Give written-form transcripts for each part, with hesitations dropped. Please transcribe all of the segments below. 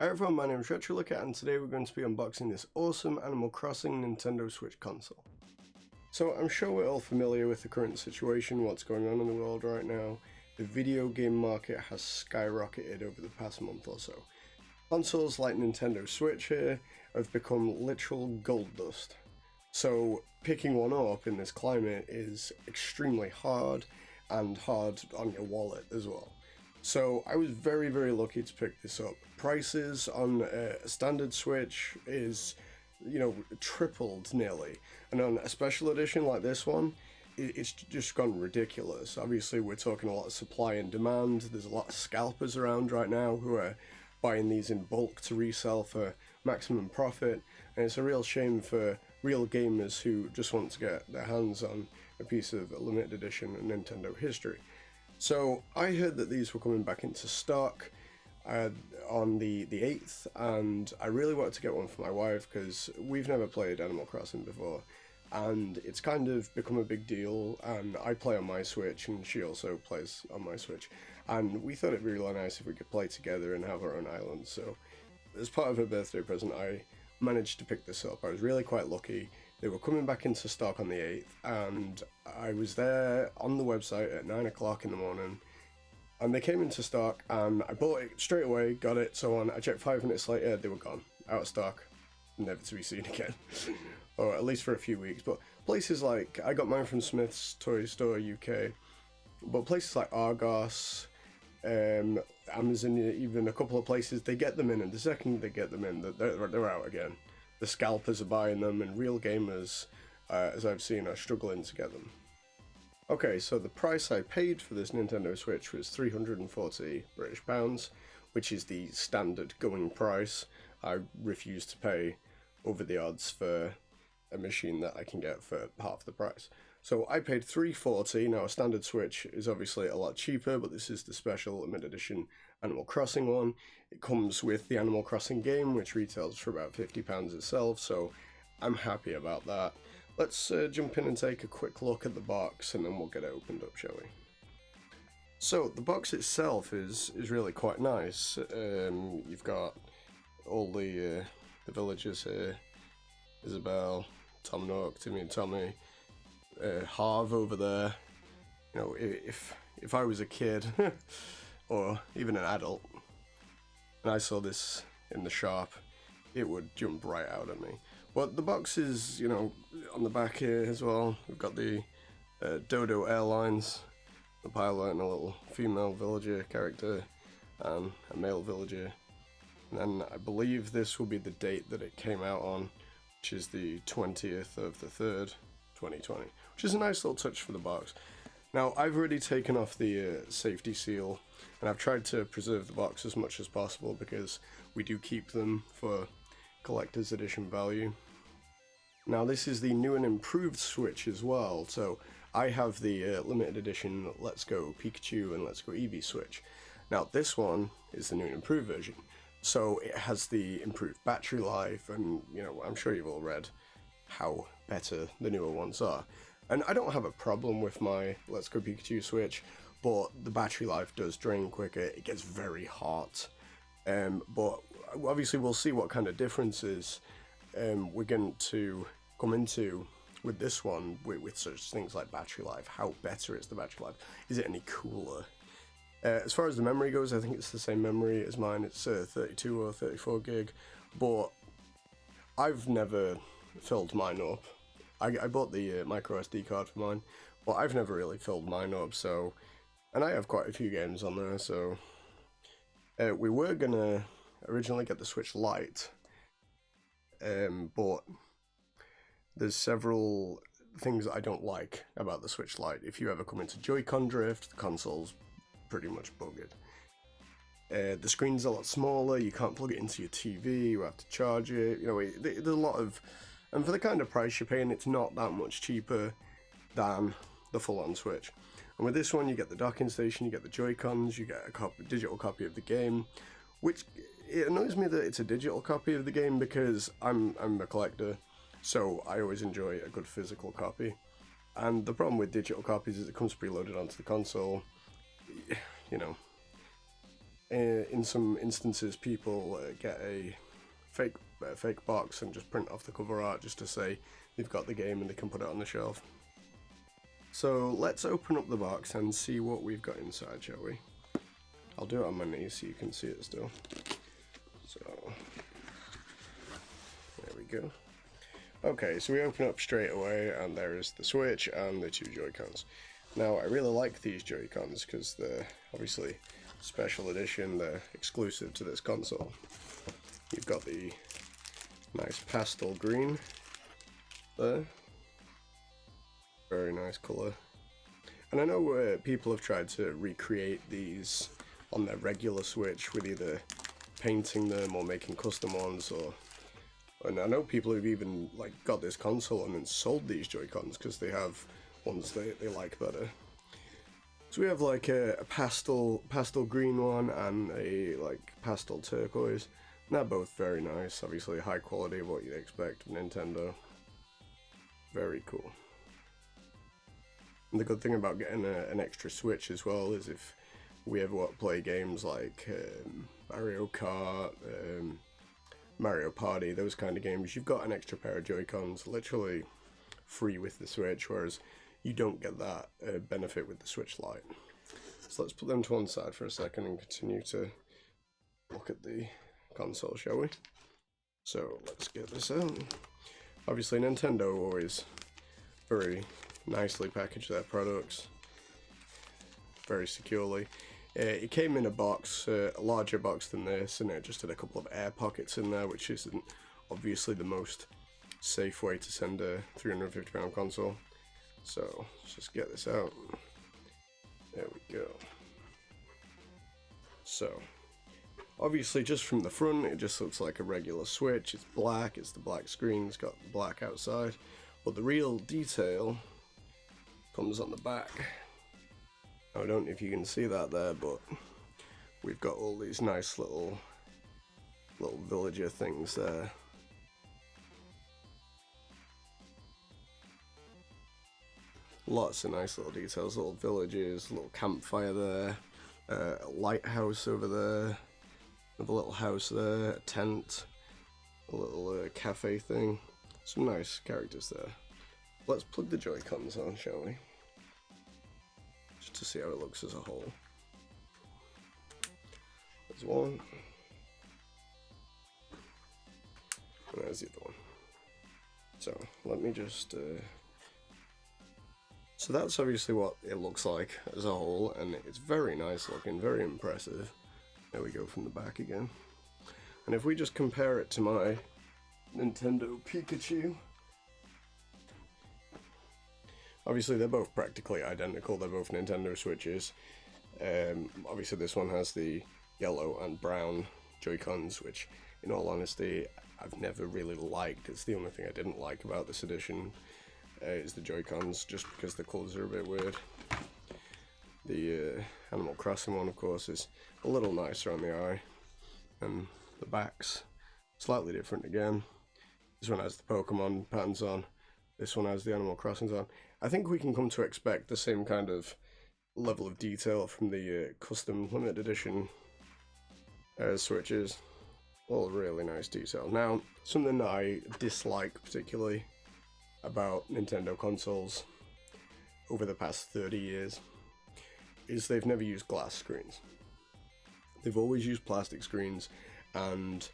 Hi everyone, my name is RetroLooker and today we're going to be unboxing this awesome Animal Crossing Nintendo Switch console. So I'm sure we're all familiar with the current situation, what's going on in the world right now. The video game market has skyrocketed over the past month or so. Consoles like Nintendo Switch here have become literal gold dust. So picking one up in this climate is extremely hard and hard on your wallet as well. So I was very lucky to pick this up. Prices on a standard Switch is, tripled nearly. And on a special edition like this one, it's just gone ridiculous. Obviously we're talking a lot of supply and demand. There's a lot of scalpers around right now who are buying these in bulk to resell for maximum profit. And it's a real shame for real gamers who just want to get their hands on a piece of limited edition Nintendo history. So I heard that these were coming back into stock on the 8th, and I really wanted to get one for my wife because we've never played Animal Crossing before, and it's kind of become a big deal, and I play on my Switch and she also plays on my Switch, and we thought it'd be really nice if we could play together and have our own island. So as part of her birthday present, I managed to pick this up. I was really quite lucky. They were coming back into stock on the 8th, and I was there on the website at 9 o'clock in the morning, and they came into stock, and I bought it straight away, got it, so on. I checked 5 minutes later, they were gone, out of stock, never to be seen again, or at least for a few weeks. But places like, I got mine from Smith's Toy Store UK, but places like Argos, Amazon, even a couple of places, they get them in, and the second they get them in, they're out again. The scalpers are buying them, and real gamers, as I've seen, are struggling to get them. Okay, so the price I paid for this Nintendo Switch was £340, which is the standard going price. I refuse to pay over the odds for a machine that I can get for half the price. So I paid £340. Now a standard Switch is obviously a lot cheaper, but this is the special limited edition Animal Crossing one. It comes with the Animal Crossing game, which retails for about £50 itself, so I'm happy about that. Let's jump in and take a quick look at the box, and then we'll get it opened up, shall we? So the box itself is really quite nice. You've got all the villagers here: Isabelle, Tom Nook, Timmy and Tommy. Harv over there. If I was a kid or even an adult and I saw this in the shop, it would jump right out at me. But the box is, on the back here as well. We've got the Dodo Airlines, the pilot, and a little female villager character and a male villager. And then I believe this will be the date that it came out on, which is the 20th of the 3rd. 2020, which is a nice little touch for the box. Now I've already taken off the safety seal, and I've tried to preserve the box as much as possible because we do keep them for collector's edition value. Now this is the new and improved Switch as well, so I have the limited edition Let's Go Pikachu and Let's Go Eevee Switch. Now this one is the new and improved version, so it has the improved battery life, and I'm sure you've all read how better the newer ones are. And I don't have a problem with my Let's Go Pikachu Switch, but the battery life does drain quicker, it gets very hot. But obviously we'll see what kind of differences we're going to come into with this one, with such things like battery life. How better is the battery life? Is it any cooler? As far as the memory goes, I think it's the same memory as mine. It's 32 or 34 gig, but I've never filled mine up. I bought the micro SD card for mine, but I've never really filled mine up, so, and I have quite a few games on there, so we were gonna originally get the Switch Lite, but there's several things that I don't like about the Switch Lite. If you ever come into Joy-Con drift, the console's pretty much buggered. The screen's a lot smaller, you can't plug it into your TV, you have to charge it, there's a lot of, and for the kind of price you're paying, it's not that much cheaper than the full-on Switch. And with this one, you get the docking station, you get the Joy-Cons, you get a digital copy of the game, which, it annoys me that it's a digital copy of the game because I'm a collector, so I always enjoy a good physical copy. And the problem with digital copies is it comes preloaded onto the console, in some instances people get a fake box and just print off the cover art just to say they've got the game and they can put it on the shelf. So let's open up the box and see what we've got inside, shall we? I'll do it on my knees so you can see it still. So there we go. Okay, so we open up straight away and there is the Switch and the 2 Joy-Cons. Now I really like these Joy-Cons because they're obviously special edition, they're exclusive to this console. You've got the nice pastel green there, very nice colour. And I know people have tried to recreate these on their regular Switch with either painting them or making custom ones, and I know people who've even like got this console and then sold these Joy-Cons because they have ones they like better. So we have like a pastel green one and a like pastel turquoise. And they're both very nice, obviously high quality, what you'd expect of Nintendo. Very cool. And the good thing about getting an extra Switch as well is if we ever want to play games like Mario Kart, Mario Party, those kind of games, you've got an extra pair of Joy-Cons literally free with the Switch, whereas you don't get that benefit with the Switch Lite. So let's put them to one side for a second and continue to look at the console, shall we? So let's get this out. Obviously Nintendo always very nicely package their products, very securely. It came in a box, a larger box than this, and it just had a couple of air pockets in there, which isn't obviously the most safe way to send a £350 console. So let's just get this out. There we go. So obviously just from the front it just looks like a regular Switch. It's black, it's the black screen, it's got the black outside, but the real detail comes on the back. I don't know if you can see that there, but we've got all these nice little villager things there. Lots of nice little details, little villages, little campfire there, a lighthouse over there, another little house there, a tent, a little cafe thing. Some nice characters there. Let's plug the Joy-Cons on, shall we? Just to see how it looks as a whole. There's one. And there's the other one. So let me just... So that's obviously what it looks like as a whole, and it's very nice looking, very impressive. There we go from the back again. And if we just compare it to my Nintendo Pikachu, obviously they're both practically identical, they're both Nintendo Switches. Obviously this one has the yellow and brown Joy-Cons, which in all honesty I've never really liked. It's the only thing I didn't like about this edition. Is the Joy-Cons, just because the colours are a bit weird. The Animal Crossing one, of course, is a little nicer on the eye, and the back's slightly different again. This one has the Pokemon patterns on, this one has the Animal Crossings on. I think we can come to expect the same kind of level of detail from the custom limited edition Switches. All really nice detail. Now, something that I dislike particularly about Nintendo consoles over the past 30 years is they've never used glass screens. They've always used plastic screens, and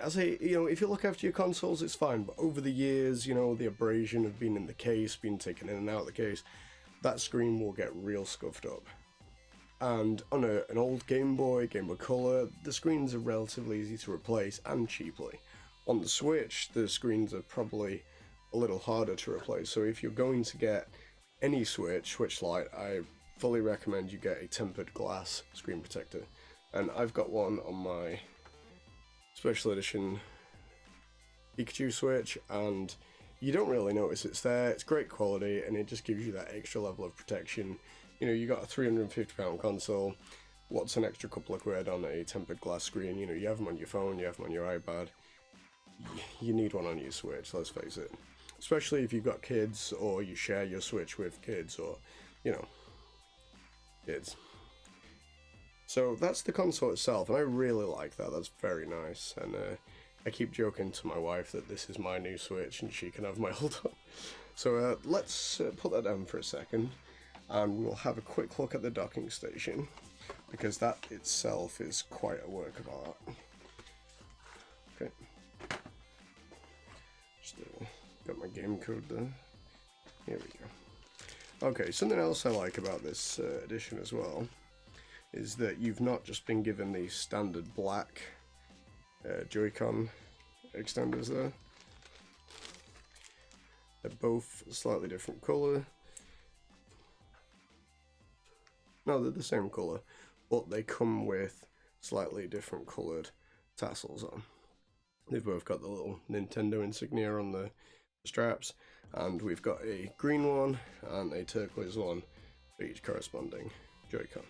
as a, if you look after your consoles it's fine, but over the years, the abrasion of being in the case, being taken in and out of the case, that screen will get real scuffed up. And on an old Game Boy Color, the screens are relatively easy to replace and cheaply. On the Switch, the screens are probably a little harder to replace, so if you're going to get any Switch Lite, I fully recommend you get a tempered glass screen protector. And I've got one on my special edition Pikachu Switch, and you don't really notice it's there. It's great quality, and it just gives you that extra level of protection. You got a £350 console, what's an extra couple of quid on a tempered glass screen? You have them on your phone, you have them on your iPad. You need one on your Switch, let's face it. Especially if you've got kids, or you share your Switch with kids, or, kids. So that's the console itself, and I really like that. That's very nice, and I keep joking to my wife that this is my new Switch and she can have my old one. So let's put that down for a second, and we'll have a quick look at the docking station, because that itself is quite a work of art. Okay. Just got my game code there. Here we go. Okay, something else I like about this edition as well is that you've not just been given the standard black Joy-Con extenders there. They're both slightly different colour. No, they're the same colour, but they come with slightly different coloured tassels on. They've both got the little Nintendo insignia on the straps, and we've got a green one and a turquoise one for each corresponding Joy-Con.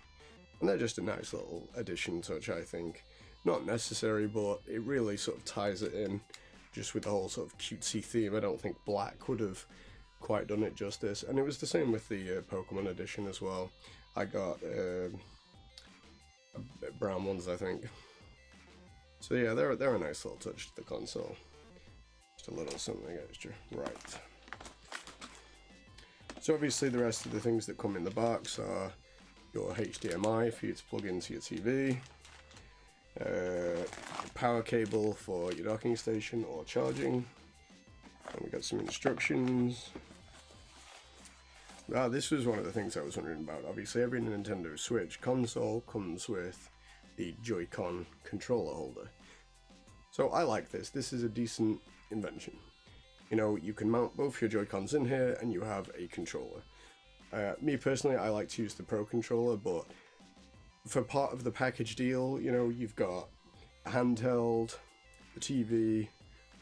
And they're just a nice little addition touch, I think. Not necessary, but it really sort of ties it in just with the whole sort of cutesy theme. I don't think black would have quite done it justice. And it was the same with the Pokemon edition as well. I got brown ones, I think. So yeah, they're a nice little touch to the console. Just a little something extra. Right. So obviously the rest of the things that come in the box are your HDMI for you to plug into your TV, power cable for your docking station or charging, and we got some instructions. This was one of the things I was wondering about. Obviously every Nintendo Switch console comes with the Joy-Con controller holder. So I like this. This is a decent invention. You know, you can mount both your Joy-Cons in here and you have a controller. Me personally, I like to use the Pro Controller, but for part of the package deal, you know, you've got a handheld, the TV,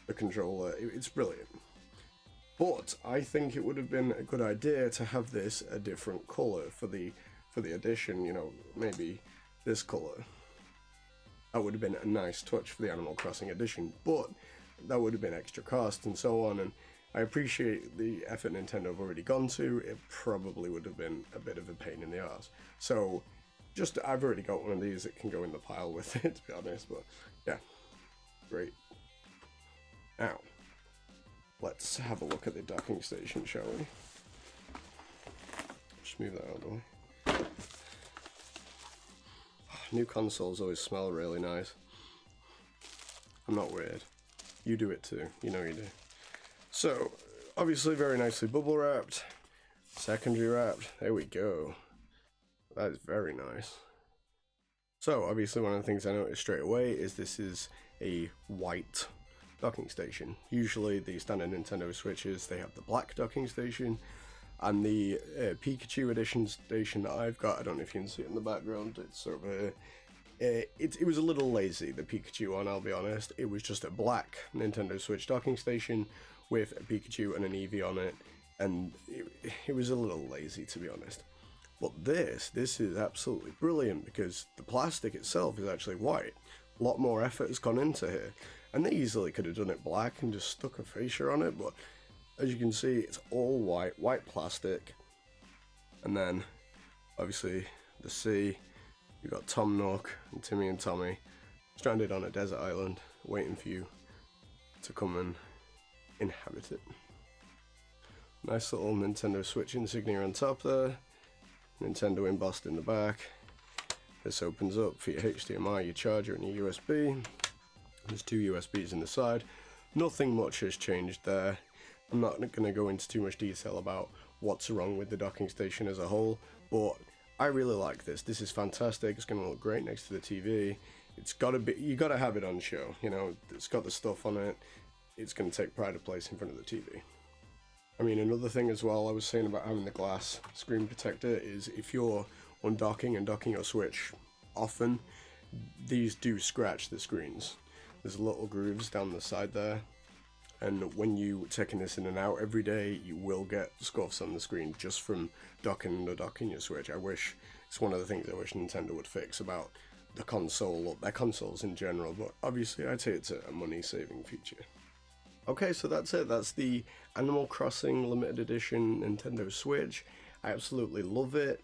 the controller. It's brilliant. But I think it would have been a good idea to have this a different colour for the edition, you know, maybe this colour. That would have been a nice touch for the Animal Crossing edition, but that would have been extra cost and so on, and I appreciate the effort Nintendo have already gone to. It probably would have been a bit of a pain in the arse. So, I've already got one of these that can go in the pile with it, to be honest, but yeah, great. Now, let's have a look at the docking station, shall we? Just move that out of the way. New consoles always smell really nice. I'm not weird. You do it too, you know you do. So, obviously very nicely bubble wrapped, secondary wrapped, there we go. That is very nice. So, obviously one of the things I noticed straight away is this is a white docking station. Usually the standard Nintendo Switches, they have the black docking station, and the Pikachu edition station that I've got, I don't know if you can see it in the background, it's sort of a... It was a little lazy, the Pikachu one, I'll be honest. It was just a black Nintendo Switch docking station with a Pikachu and an Eevee on it, and it was a little lazy, to be honest. But this is absolutely brilliant, because the plastic itself is actually white. A lot more effort has gone into here, and they easily could have done it black and just stuck a fascia on it, but as you can see, it's all white plastic. And then, obviously, the sea. You've got Tom Nook and Timmy and Tommy stranded on a desert island, waiting for you to come and inhabit it. Nice little Nintendo Switch insignia on top there. Nintendo embossed in the back. This opens up for your HDMI, your charger, and your USB. There's two USBs in the side. Nothing much has changed there. I'm not going to go into too much detail about what's wrong with the docking station as a whole, but I really like this. This is fantastic. It's going to look great next to the TV. It's got to be, you got to have it on show. You know, it's got the stuff on it. It's going to take pride of place in front of the TV. I mean, another thing as well I was saying about having the glass screen protector is if you're undocking and docking your Switch often, these do scratch the screens. There's little grooves down the side there, and when you taking this in and out every day, you will get scuffs on the screen just from docking and undocking your Switch. It's one of the things I wish Nintendo would fix about the console, or their consoles in general, but obviously I'd say it's a money-saving feature. Okay, so that's it. That's the Animal Crossing Limited Edition Nintendo Switch. I absolutely love it.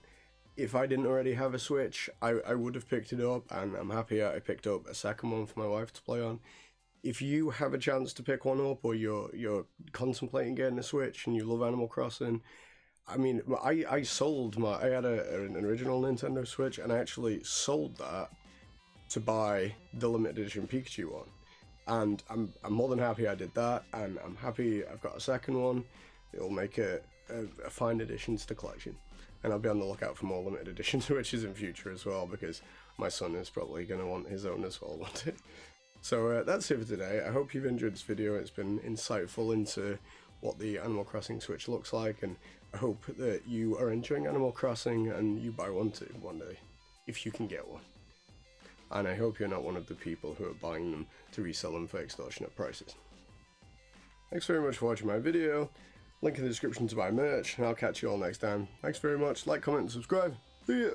if I didn't already have a Switch, I would have picked it up, and I'm happy I picked up a second one for my wife to play on. If you have a chance to pick one up, or you're contemplating getting a Switch and you love Animal Crossing, I mean, I had an original Nintendo Switch, and I actually sold that to buy the limited edition Pikachu one. And I'm more than happy I did that, and I'm happy I've got a second one. It'll make a fine addition to the collection. And I'll be on the lookout for more limited edition Switches in future as well, because my son is probably going to want his own as well one day. So that's it for today. I hope you've enjoyed this video. It's been insightful into what the Animal Crossing Switch looks like, and I hope that you are enjoying Animal Crossing and you buy one too one day, if you can get one. And I hope you're not one of the people who are buying them to resell them for extortionate prices. Thanks very much for watching my video. Link in the description to buy merch, and I'll catch you all next time. Thanks very much. Like, comment, and subscribe. See ya!